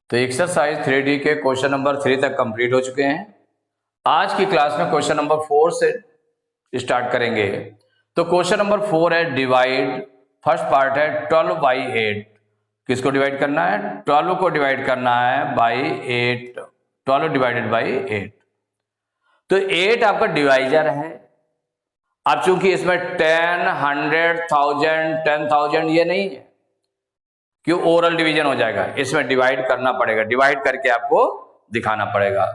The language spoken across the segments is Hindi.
तो एक्सरसाइज 3D के क्वेश्चन नंबर 3 तक कंप्लीट हो चुके हैं। आज की क्लास में क्वेश्चन नंबर 4 से स्टार्ट करेंगे। तो क्वेश्चन नंबर 4 है डिवाइड। फर्स्ट पार्ट है 12 बाई 8। किसको डिवाइड करना है? 12 को डिवाइड करना है बाई 8। 12 divided by 8। तो 8 आपका डिवाइजर है। अब चूंकि इसमें 10, 100, 1000, 10,000 ये नहीं है कि ओरल डिवीजन हो जाएगा, इसमें डिवाइड करना पड़ेगा। डिवाइड करके आपको दिखाना पड़ेगा।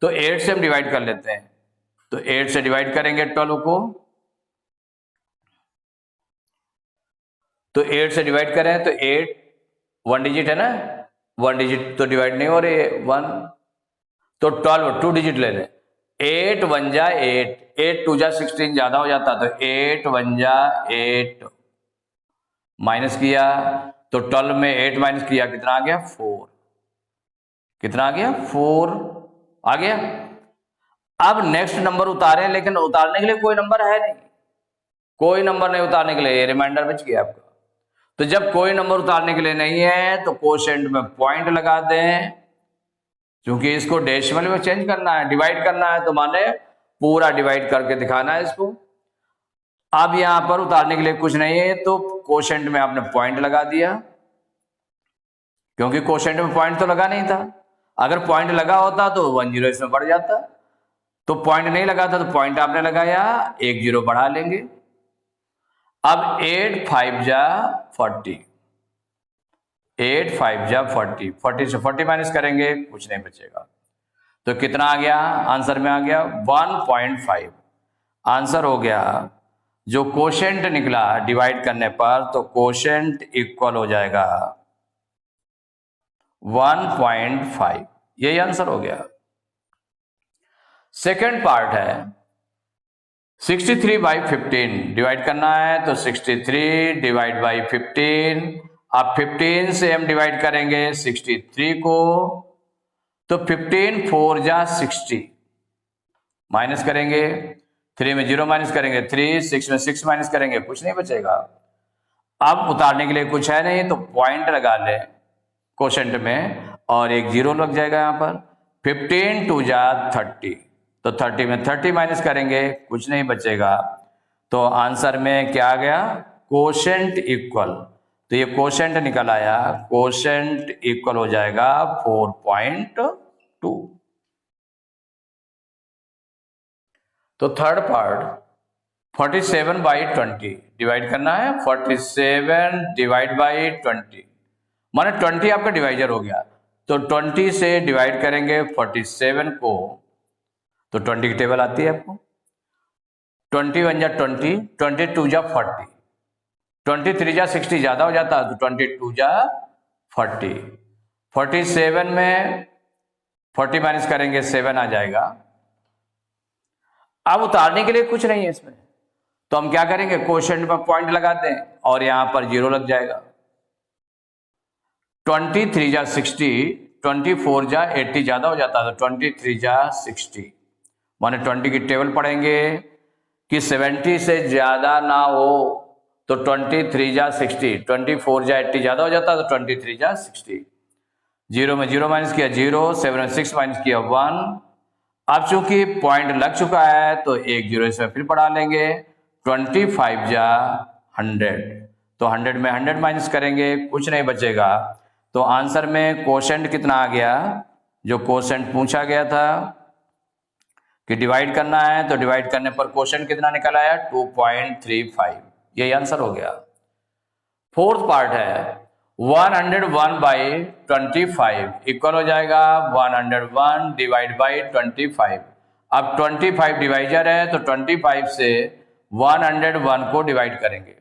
तो 8 से हम डिवाइड कर लेते हैं। तो 8 से डिवाइड करेंगे 12 को। तो 8 से डिवाइड करें तो 8 1 डिजिट है ना, 1 डिजिट तो डिवाइड नहीं हो रही है 1। तो 12 2 डिजिट ले लें। 8 1 जा 8, 8 2 जा 16 ज्यादा हो जाता, तो 8 1 जा 8 माइनस किया तो 12 में 8 माइनस किया कितना आ गया 4। कितना आ गया 4 आ गया। अब नेक्स्ट नंबर उतारें, लेकिन उतारने के लिए कोई नंबर है नहीं, कोई नंबर नहीं उतारने के लिए, रिमाइंडर बच गया आपका। तो जब कोई नंबर उतारने के लिए नहीं है तो कोशेंट में पॉइंट लगा दें, क्योंकि इसको डेसिमल में चेंज करना है, डिवाइड करना है, तो माने पूरा डिवाइड करके दिखाना है इसको। अब यहां पर उतारने के लिए कुछ नहीं है तो कोशेंट में आपने पॉइंट लगा दिया, क्योंकि कोशेंट में पॉइंट तो लगा नहीं था। अगर पॉइंट लगा होता तो 1 0 इसमें बढ़ जाता, तो पॉइंट नहीं लगा था तो पॉइंट आपने लगाया, 1 0 बढ़ा लेंगे। अब 8 5 जा 40, 8 5 जा 40, 40 से 40 माइनस करेंगे कुछ नहीं बचेगा। तो कितना आ गया? आंसर में आ गया 1.5। आंसर हो गया। जो कोशेंट निकला डिवाइड करने पर, तो कोशेंट इक्वल हो जाएगा 1.5। यही आंसर हो गया। सेकेंड पार्ट है 63 बाई 15 डिवाइड करना है। तो 63 डिवाइड बाई 15। अब 15 से हम डिवाइड करेंगे 63 को, तो 15 4 जा 60 माइनस करेंगे, 3 में 0 माइनस करेंगे 3, 6 में 6 माइनस करेंगे कुछ नहीं बचेगा। अब उतारने के लिए कुछ है नहीं तो पॉइंट लगा ले कोशेंट में और 1 0 लग जाएगा यहां पर। 15 2 जा 30, तो 30 में 30 माइनस करेंगे कुछ नहीं बचेगा। तो आंसर में क्या आ गया? Quotient equal. तो ये कोशेंट निकल आया, कोशेंट इक्वल हो जाएगा 4.2। तो थर्ड पार्ट 47 बाई 20 डिवाइड करना है। 47 डिवाइड बाई 20 माने 20 आपका डिवाइजर हो गया, तो 20 से डिवाइड करेंगे 47 को, तो 20 की टेबल आती है आपको। 21 जा 20, 22 जा 40, 23 जा 60 ज्यादा हो जाता, तो 22 जा 40। 47 में 40 माइनस करेंगे 7 आ जाएगा। अब उतारने के लिए कुछ नहीं है इसमें, तो हम क्या करेंगे? कोशेंट में पॉइंट लगाते हैं और यहां पर 0 लग जाएगा। 23 जा 60, 24 जा 80 ज्यादा हो जाता है, तो 23 जा 60 माने 20 की टेबल पढ़ेंगे कि 70 से ज्यादा ना हो, तो 23 जा 60, 24 जा 80 ज्यादा हो जाता है, तो 23 जा 60। 0 में 0 माइनस किया 0, 7 में 6 माइनस किया 1। अब चूंकि पॉइंट लग चुका है तो 1 0 इसमें फिर बढ़ा लेंगे। 25 जा 100, तो 100 में 100 माइनस करेंगे कुछ नहीं बचेगा। तो आंसर में कोशेंट कितना आ गया? जो कोशेंट पूछा गया था कि डिवाइड करना है, तो डिवाइड करने पर कोशेंट कितना निकल आया? 2.35। यही आंसर हो गया। फोर्थ पार्ट है 101 बाई 25 इक्वल हो जाएगा 101 डिवाइड बाई 25। अब 25 डिवाइजर है, तो 25 से 101 को डिवाइड करेंगे,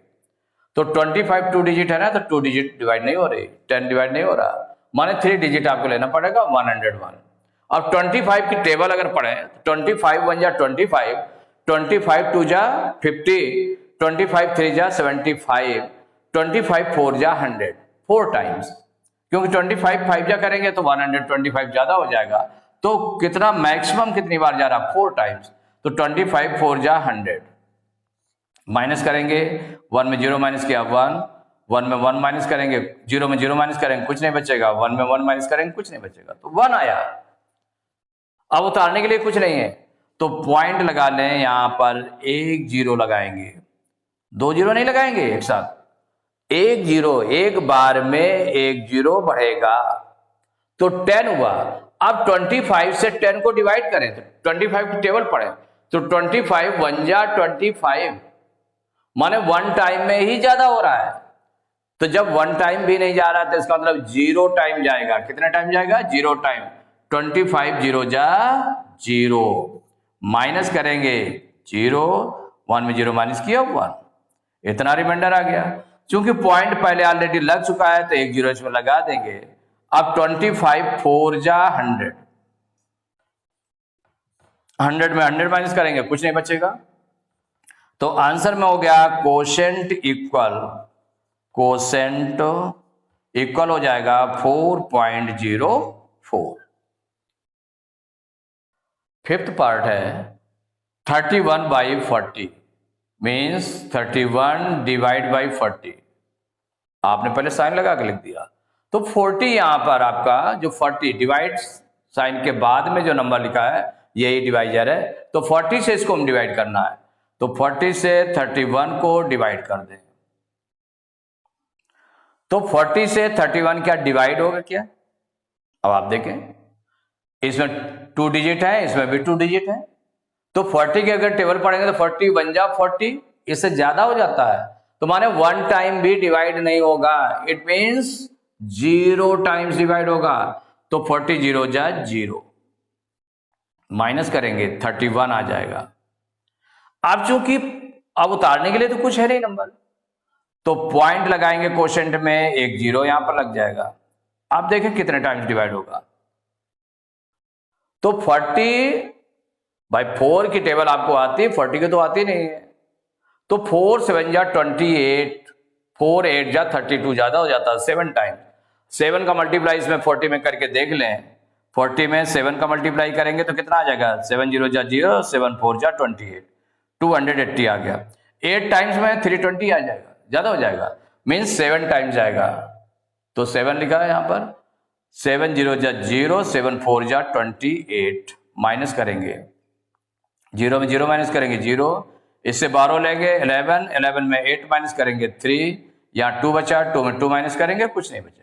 तो 25 2 डिजिट है ना, तो 2 डिजिट डिवाइड नहीं हो रही, 10 डिवाइड नहीं हो रहा, माने 3 डिजिट आपको लेना पड़ेगा 101। अब 25 की टेबल अगर पढ़ें, 25 1 जा 25, 25 2 जा 50, 25 3 जा 75, 25 4 जा 100, 4 टाइम्स, क्योंकि 25 5 जा करेंगे तो 125 ज्यादा हो जाएगा। तो कितना मैक्सिमम कितनी बार जा रहा? 4 टाइम्स, तो 25 4 जा 100 माइनस करेंगे, 1 में 0 माइनस किया 1, 1 में 1 माइनस करेंगे, 0 में 0 माइनस करेंगे, कुछ नहीं बचेगा, 1 में 1 माइनस करेंगे, कुछ नहीं बचेगा, तो 1 आया। अब उतारने के लिए कुछ नहीं है, तो पॉइंट लगा लें, यहां पर 1 0 लगाएंगे, 2 0 नहीं लगाएंगे एक साथ, 1 0, एक बार में 1 0 बढ़ेगा तो 10 हुआ। अब 25 से 10 को डिवाइड करें तो 25 की टेबल पढ़े तो 25 1 जा 25, माने 1 टाइम में ही ज्यादा हो रहा है। तो जब 1 टाइम भी नहीं जा रहा तो इसका मतलब 0 टाइम जाएगा। कितना टाइम जाएगा? 0 टाइम। 25 0 जा 0, माइनस करेंगे 0, 1 में 0 माइनस किया 1, इतना रिमाइंडर आ गया। क्योंकि पॉइंट पहले ऑलरेडी लग चुका है तो 1 0 इसमें लगा देंगे। अब 25 4 जा 100, 100 में 100 माइनस करेंगे, कुछ नहीं बचेगा। तो आंसर में हो गया कोशेंट इक्वल हो जाएगा 4.04। फिफ्थ पार्ट है 31/40 मीन्स 31 डिवाइड बाई 40। आपने पहले साइन लगा के लिख दिया, तो 40 यहां पर आपका जो 40 डिवाइड साइन के बाद में जो नंबर लिखा है यही डिवाइजर है, तो 40 से इसको हम डिवाइड करना है, तो 40 से 31 को डिवाइड कर दें। तो 40 से 31 क्या डिवाइड होगा क्या? अब आप देखें, इसमें 2 डिजिट है, इसमें भी 2 डिजिट है, तो 40 के अगर टेबल पढ़ेंगे तो 40 1 जा 40, इससे ज्यादा हो जाता है, तो माने 1 टाइम भी डिवाइड नहीं होगा, इट मींस 0 टाइम्स डिवाइड होगा। तो 40 0 जा 0, माइनस करेंगे 31 आ जाएगा। अब चूंकि अब उतारने के लिए तो कुछ है नहीं नंबर, तो पॉइंट लगाएंगे कोशेंट में, 1 0 यहां पर लग जाएगा। आप देखें कितने टाइम्स डिवाइड होगा, तो 40/4 की टेबल आपको आती है, 40 की तो आती नहीं है, तो 4 7 जा 28, 4 8 जा 32, ज्यादा हो जाता है 7 टाइम। 7 का मल्टीप्लाई इसमें 40 में करके देख लें, 40 में 7 का मल्टीप्लाई करेंगे तो कितना आ जाएगा? 7 0 जा 0, 7 4 जा 28, 280 आ गया। 8 टाइम्स में 320 आ जाएगा, ज्यादा हो जाएगा, मीन्स 7 टाइम्स जाएगा, तो 7 लिखा है यहां पर। 7 0 जा 0, 7 4 जा 28, माइनस करेंगे, 0 में 0 माइनस करेंगे 0, इससे 12 लेंगे 11, 11 में 8 माइनस करेंगे 3, यहां 2 बचा, 2 में 2 माइनस करेंगे, कुछ नहीं बचेगा।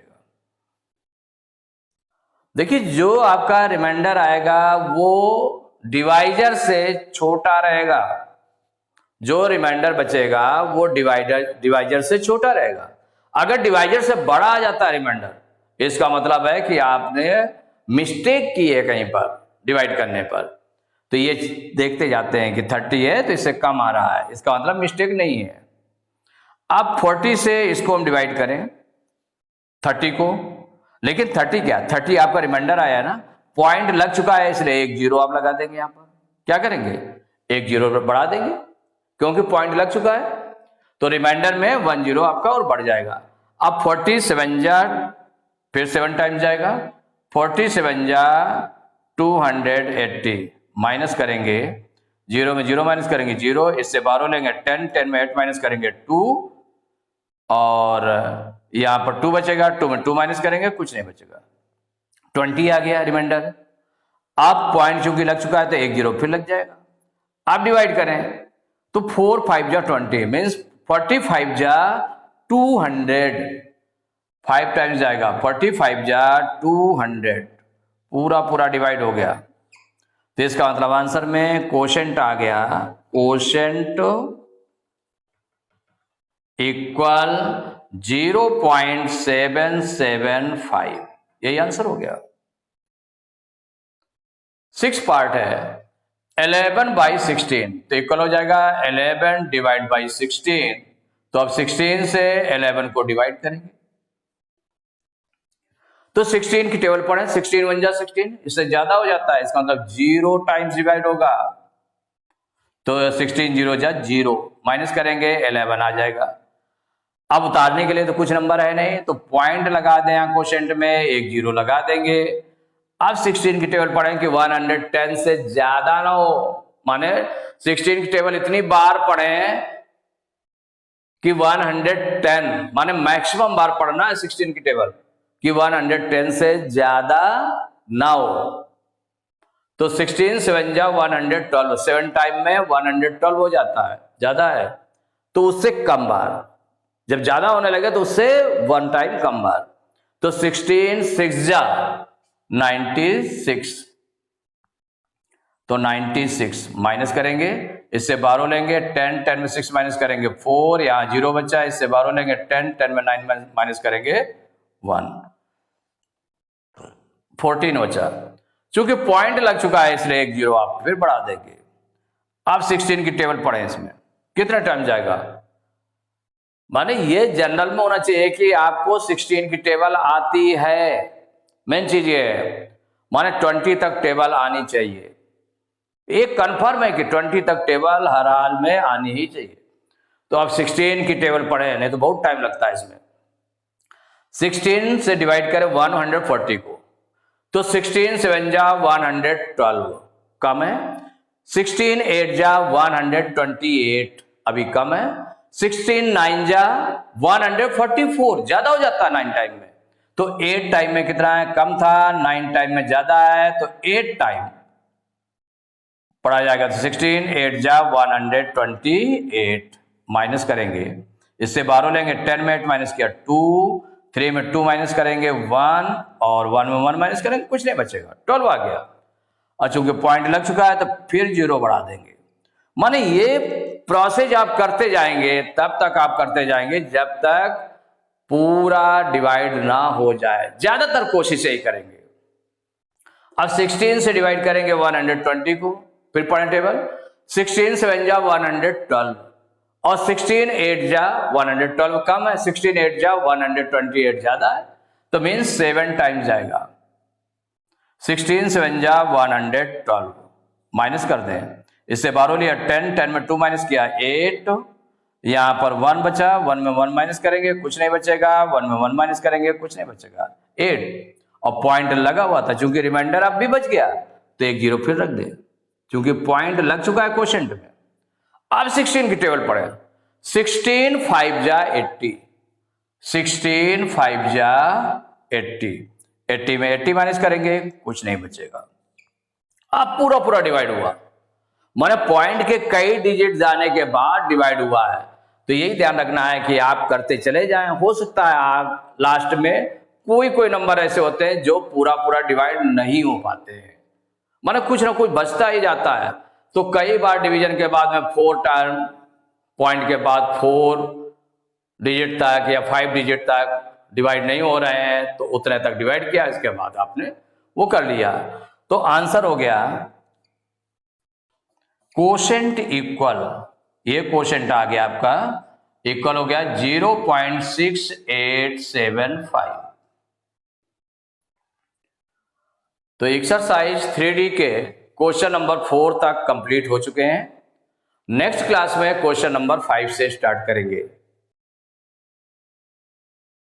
देखिए जो आपका रिमाइंडर आएगा वो डिवाइजर से छोटा रहेगा, जो रिमाइंडर बचेगा वो डिवाइजर से छोटा रहेगा। अगर डिवाइजर से बड़ा आ जाता है रिमाइंडर, इसका मतलब है कि आपने मिस्टेक की है कहीं पर डिवाइड करने पर, तो ये देखते जाते हैं कि 30 है तो इससे कम आ रहा है, इसका मतलब मिस्टेक नहीं है। अब 40 से इसको हम डिवाइड करें 30 को, लेकिन 30 क्या, 30 आपका रिमाइंडर आया है ना, पॉइंट लग चुका है, इसलिए 1 0 आप लगा देंगे। यहां पर क्या करेंगे? 1 0 बढ़ा देंगे, क्योंकि पॉइंट लग चुका है, तो रिमाइंडर में 1 0 आपका और बढ़ जाएगा। अब 47 जा, फिर 7 टाइम्स जाएगा, 47 जा 280, माइनस करेंगे, 0 में 0 माइनस करेंगे 0, इससे 12 लेंगे 10, 10 में 8 माइनस करेंगे 2, और यहां पर 2 बचेगा, 2 में 2 माइनस करेंगे, कुछ नहीं बचेगा, 20 आ गया रिमाइंडर। अब पॉइंट चूंकि लग चुका है तो 1 0 फिर लग जाएगा। आप डिवाइड करें तो 4 5 जा 20 मीन्स 45 जा 200, 5 टाइम्स जाएगा, 45 जा 200, पूरा डिवाइड हो गया। तो इसका मतलब आंसर में कोशेंट आ गया, कोशेंट इक्वल 0.775, यही आंसर हो गया। 6 पार्ट है 11/16, तो इक्वल हो जाएगा 11 डिवाइड बाई 16, तो अब 16 से 11 को डिवाइड करेंगे, तो 16 की टेबल पढ़े, 16 1 जा 16, इससे ज्यादा हो जाता है, इसका मतलब 0 टाइम्स डिवाइड होगा, तो 16 0 जा 0, माइनस करेंगे 11 आ जाएगा। अब उतारने के लिए तो कुछ नंबर है नहीं, तो पॉइंट लगा दें यहां क्वोशिएंट में, 1 0 लगा देंगे। अब 16 की टेबल पढ़ें कि 110 से ज्यादा ना हो, माने 16 की टेबल इतनी बार पढ़ें कि 110 माने मैक्सिमम बार पढ़ना है 16 की टेबल कि 110 से ज्यादा ना हो। तो 16 7 जा 112, 7 टाइम में 112 हो जाता है, ज्यादा है तो उससे कम बार, जब ज्यादा होने लगे तो उससे 1 टाइम कम बार। तो 16 6 जा 96, तो 96 माइनस करेंगे, इससे 12 लेंगे, 10 10 में 6 माइनस करेंगे 4, यहां 0 बचा, इससे 12 लेंगे, 10 10 में 9 माइनस करेंगे 1, 14 बचा। चूंकि पॉइंट लग चुका है इसलिए एक 0 आप फिर बढ़ा देंगे। आप 16 की टेबल पढ़े, इसमें कितना टाइम जाएगा, माने ये जनरल में होना चाहिए कि आपको 16 की टेबल आती है, मेन चीज ये है, माने 20 तक टेबल आनी चाहिए। एक कंफर्म है कि 20 तक टेबल हर हाल में आनी ही चाहिए। तो आप 16 की टेबल पढ़े, नहीं तो बहुत टाइम लगता है इसमें। 16 से डिवाइड करें 140 को, तो 16 7 जा 112 कम है, 16 8 जा 128 अभी कम है, 16 9 जा 144 ज्यादा हो जाता है 9 टाइम में। तो 8 टाइम में कितना है, कम था, 9 टाइम में ज्यादा है, तो 8 टाइम पढ़ा जाएगा। तो 16 8 जा 128 माइनस करेंगे, इससे 12 लेंगे, 10 में 8 माइनस किया 2, 3 में 2 माइनस करेंगे 1, और 1 में 1 माइनस करेंगे, कुछ नहीं बचेगा, 12 आ गया। और चूंकि पॉइंट लग चुका है तो फिर 0 बढ़ा देंगे। माने ये प्रोसेस आप करते जाएंगे, तब तक आप करते जाएंगे जब तक पूरा डिवाइड ना हो जाए, ज्यादातर कोशिश यही करेंगे। अब 16 से डिवाइड करेंगे 120 को, फिर पढ़ें टेबल, 16 7 जा 112 और 16 8 जा 112 कम है, 16 8 जा 128 ज्यादा है, तो मीन्स 7 टाइम जाएगा। 16 7 जा 112 माइनस कर दें, इससे 12 लिया, 10 10 में 2 माइनस किया 8, यहां पर 1 बचा, 1 में 1 माइनस करेंगे, कुछ नहीं बचेगा, 1 में 1 माइनस करेंगे, कुछ नहीं बचेगा, 8, और पॉइंट लगा हुआ था, चूंकि रिमाइंडर अब भी बच गया तो एक 0 फिर रख दे, क्योंकि पॉइंट लग चुका है क्वोशेंट में। अब 16 की टेबल पढ़े, 16 5 जा 80, 16 5 जा 80, 80 में 80 माइनस करेंगे, कुछ नहीं बचेगा। अब पूरा पूरा डिवाइड हुआ, माने पॉइंट के कई डिजिट जाने के बाद डिवाइड हुआ है। तो यही ध्यान रखना है कि आप करते चले जाएं, हो सकता है आप लास्ट में कोई नंबर ऐसे होते हैं जो पूरा पूरा डिवाइड नहीं हो पाते हैं, माने कुछ ना कुछ बचता ही जाता है। तो कई बार डिवीजन के बाद में 4 टर्म, पॉइंट के बाद 4 डिजिट तक या 5 डिजिट तक डिवाइड नहीं हो रहे हैं, तो उतने तक डिवाइड किया, इसके बाद आपने वो कर लिया। तो आंसर हो गया क्वोशेंट इक्वल, ये क्वोशेंट आ गया आपका, इक्वल हो गया 0.6875। तो एक्सरसाइज 3D के क्वेश्चन नंबर 4 तक कंप्लीट हो चुके हैं। नेक्स्ट क्लास में क्वेश्चन नंबर 5 से स्टार्ट करेंगे।